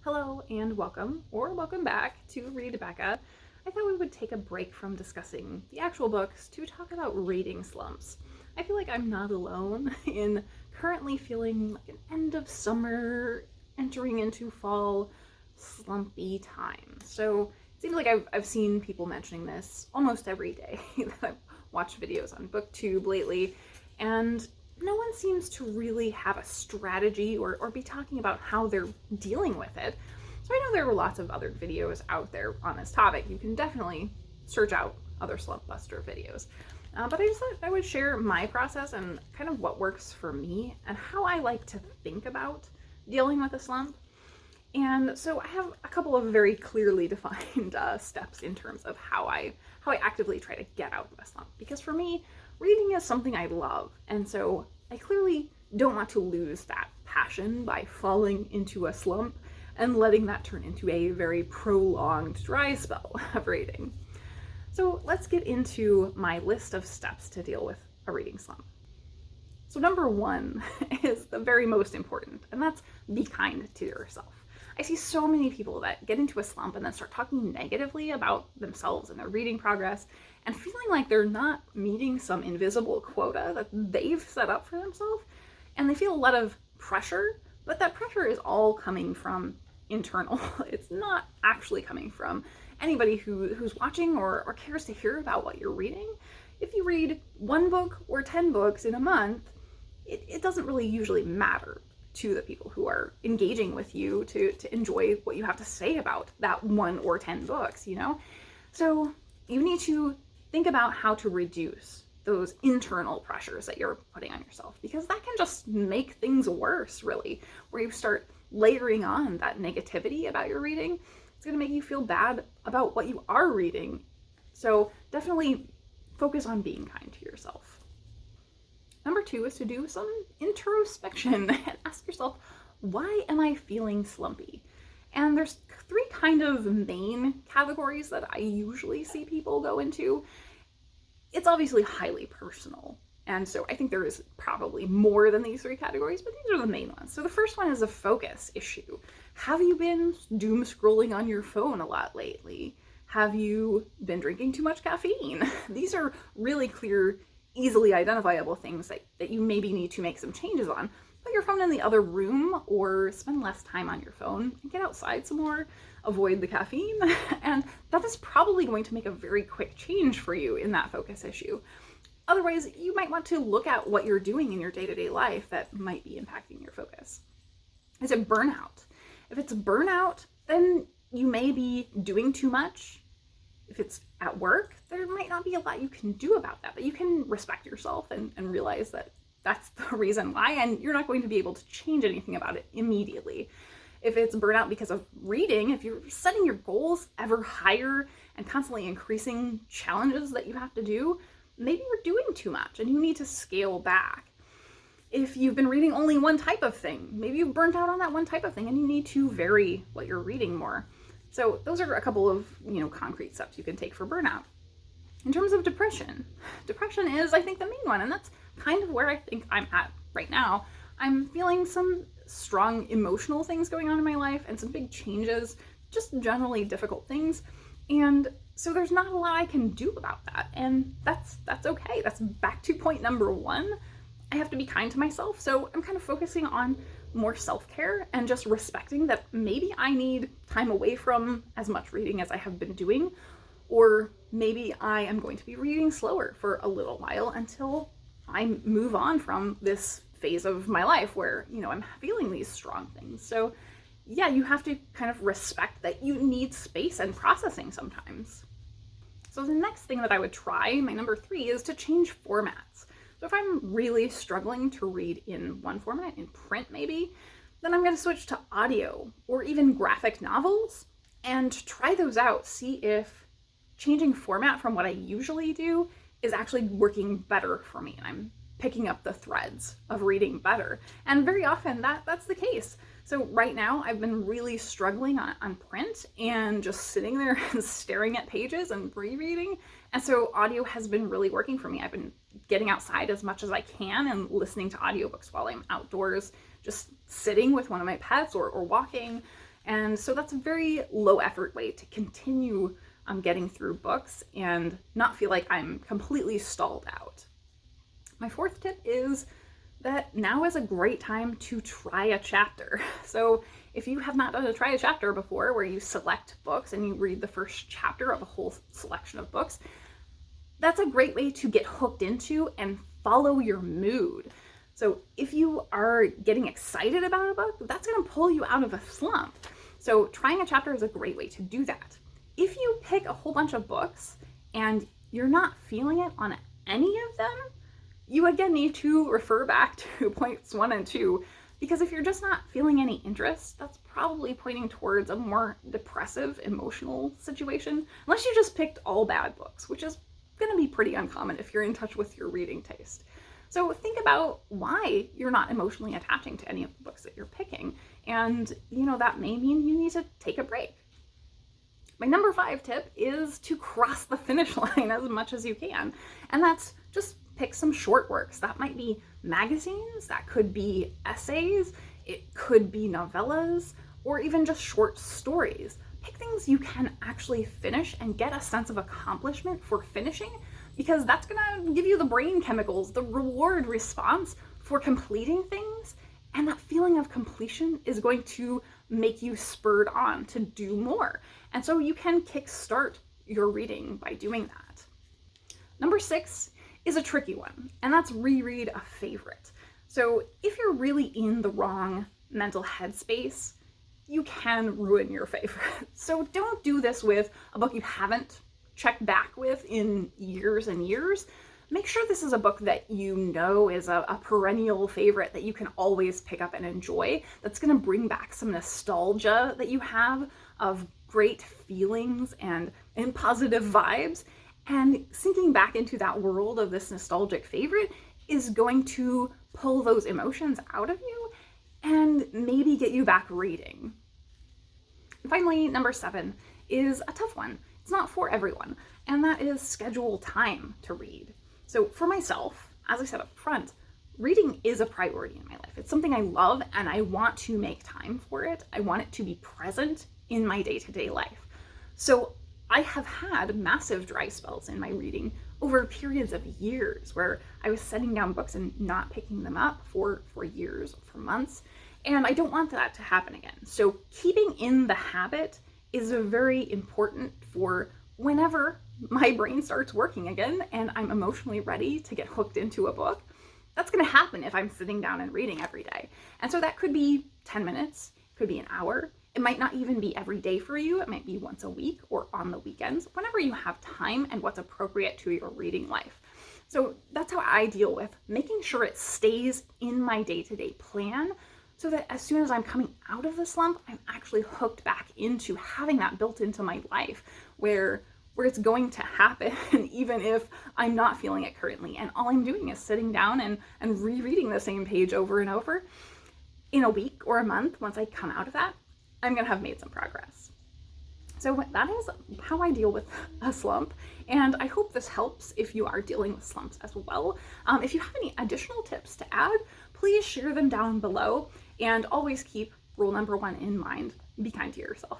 Hello and welcome, or welcome back to Read Becca. I thought we would take a break from discussing the actual books to talk about reading slumps. I feel like I'm not alone in currently feeling like an end of summer, entering into fall, slumpy time. So it seems like I've seen people mentioning this almost every day that I've watched videos on BookTube lately, and no one seems to really have a strategy or be talking about how they're dealing with it. So I know there are lots of other videos out there on this topic. You can definitely search out other slump buster videos. But I just thought I would share my process and kind of what works for me and how I like to think about dealing with a slump. And so I have a couple of very clearly defined steps in terms of how I actively try to get out of a slump. Because for me, reading is something I love, and so I clearly don't want to lose that passion by falling into a slump and letting that turn into a very prolonged dry spell of reading. So let's get into my list of steps to deal with a reading slump. So number one is the very most important, and that's be kind to yourself. I see so many people that get into a slump and then start talking negatively about themselves and their reading progress and feeling like they're not meeting some invisible quota that they've set up for themselves. And they feel a lot of pressure, but that pressure is all coming from internal. It's not actually coming from anybody who's watching or cares to hear about what you're reading. If you read one book or 10 books in a month, it doesn't really usually matter to the people who are engaging with you to enjoy what you have to say about that 1 or 10 books, you know? So you need to think about how to reduce those internal pressures that you're putting on yourself, because that can just make things worse, really, where you start layering on that negativity about your reading. It's going to make you feel bad about what you are reading. So definitely focus on being kind to yourself. Number 2 is to do some introspection and ask yourself, why am I feeling slumpy? And there's 3 kind of main categories that I usually see people go into. It's obviously highly personal, and so I think there is probably more than these 3 categories, but these are the main ones. So the first one is a focus issue. Have you been doom scrolling on your phone a lot lately? Have you been drinking too much caffeine? These are really clear, easily identifiable things that you maybe need to make some changes on. Put your phone in the other room or spend less time on your phone and get outside some more, avoid the caffeine, and that is probably going to make a very quick change for you in that focus issue. Otherwise, you might want to look at what you're doing in your day-to-day life that might be impacting your focus. Is it burnout? If it's burnout, then you may be doing too much. If it's at work, there might not be a lot you can do about that, but you can respect yourself and realize that that's the reason why, and you're not going to be able to change anything about it immediately. If it's burnout because of reading, if you're setting your goals ever higher and constantly increasing challenges that you have to do, maybe you're doing too much and you need to scale back. If you've been reading only one type of thing, maybe you've burnt out on that one type of thing and you need to vary what you're reading more. So those are a couple of, concrete steps you can take for burnout. In terms of depression is, I think, the main one, and that's kind of where I think I'm at right now. I'm feeling some strong emotional things going on in my life and some big changes, just generally difficult things. And so there's not a lot I can do about that. And that's okay. That's back to point number 1. I have to be kind to myself. So I'm kind of focusing on more self-care and just respecting that maybe I need time away from as much reading as I have been doing, or maybe I am going to be reading slower for a little while until I move on from this phase of my life where, I'm feeling these strong things. So yeah, you have to kind of respect that you need space and processing sometimes. So the next thing that I would try, my number 3, is to change formats. So if I'm really struggling to read in one format, in print maybe, then I'm going to switch to audio or even graphic novels and try those out. See if changing format from what I usually do is actually working better for me and I'm picking up the threads of reading better. And very often that's the case. So right now I've been really struggling on print and just sitting there and staring at pages and rereading. And so audio has been really working for me. I've been getting outside as much as I can and listening to audiobooks while I'm outdoors, just sitting with one of my pets or walking. And so that's a very low effort way to continue getting through books and not feel like I'm completely stalled out. My fourth tip is that now is a great time to try a chapter. So if you have not done a try a chapter before, where you select books and you read the first chapter of a whole selection of books, that's a great way to get hooked into and follow your mood. So if you are getting excited about a book, that's going to pull you out of a slump. So trying a chapter is a great way to do that. If you pick a whole bunch of books and you're not feeling it on any of them, you again need to refer back to points 1 and 2, because if you're just not feeling any interest, that's probably pointing towards a more depressive emotional situation, unless you just picked all bad books, which is going to be pretty uncommon if you're in touch with your reading taste. So think about why you're not emotionally attaching to any of the books that you're picking, and that may mean you need to take a break. My number 5 tip is to cross the finish line as much as you can, and that's just pick some short works. That might be magazines, that could be essays, it could be novellas, or even just short stories. Pick things you can actually finish and get a sense of accomplishment for finishing, because that's gonna give you the brain chemicals, the reward response for completing things, and that feeling of completion is going to make you spurred on to do more. And so you can kickstart your reading by doing that. Number 6 is a tricky one, and that's reread a favorite. So if you're really in the wrong mental headspace, you can ruin your favorite. So don't do this with a book you haven't checked back with in years and years. Make sure this is a book that you know is a perennial favorite that you can always pick up and enjoy, that's going to bring back some nostalgia that you have of great feelings and positive vibes. And sinking back into that world of this nostalgic favorite is going to pull those emotions out of you and maybe get you back reading. And finally, number 7 is a tough one. It's not for everyone, and that is schedule time to read. So for myself, as I said up front, reading is a priority in my life. It's something I love, and I want to make time for it. I want it to be present in my day-to-day life. So I have had massive dry spells in my reading over periods of years where I was setting down books and not picking them up for years, for months, and I don't want that to happen again. So keeping in the habit is very important for whenever my brain starts working again and I'm emotionally ready to get hooked into a book. That's going to happen if I'm sitting down and reading every day. And so that could be 10 minutes, could be an hour. It might not even be every day for you. It might be once a week or on the weekends, whenever you have time and what's appropriate to your reading life. So that's how I deal with making sure it stays in my day-to-day plan, so that as soon as I'm coming out of the slump, I'm actually hooked back into having that built into my life where it's going to happen, even if I'm not feeling it currently. And all I'm doing is sitting down and rereading the same page over and over. In a week or a month, once I come out of that, I'm going to have made some progress. So that is how I deal with a slump, and I hope this helps if you are dealing with slumps as well. If you have any additional tips to add, please share them down below, and always keep rule number 1 in mind: be kind to yourself.